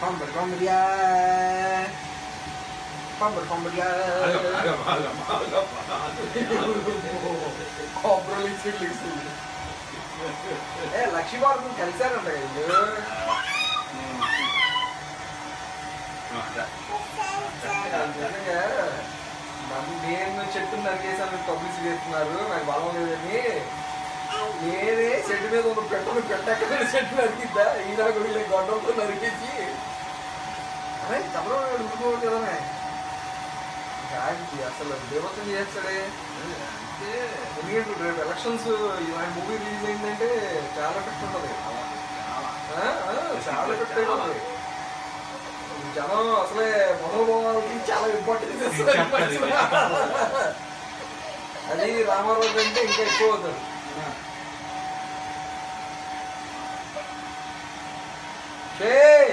Pamper Comria. Pamper Comria. Lakshmi భారతం కలిసారంట వీళ్ళు. నేను చెట్టు నరికేసాను పబ్లిసిటీ చేస్తున్నారు, నాకు బలం లేదని. నేనే చెట్టు మీద ఉన్న పెట్టెక్కడ చెట్టు నరికిద్దా, ఈనా వీళ్ళ గొడ్డంతో నరికేసి అరే తమలో ఉడుకోవాలి కదనే. అసలు దేవతం చేస్తాడే. ఎందుకంటే రేపు ఎలక్షన్స్ ఇలాంటి మూవీ రిలీజ్ అయిందంటే చాలా ఎఫెక్ట్ ఉంటుంది, చాలా ఎఫెక్ట్ అయిపోతుంది. జనం అసలే మనోభావాలకి చాలా ఇంపార్టెన్స్ ఇస్తారు. అది రామారావు అంటే ఇంకా ఎక్కువ అవుతుంది. Hey!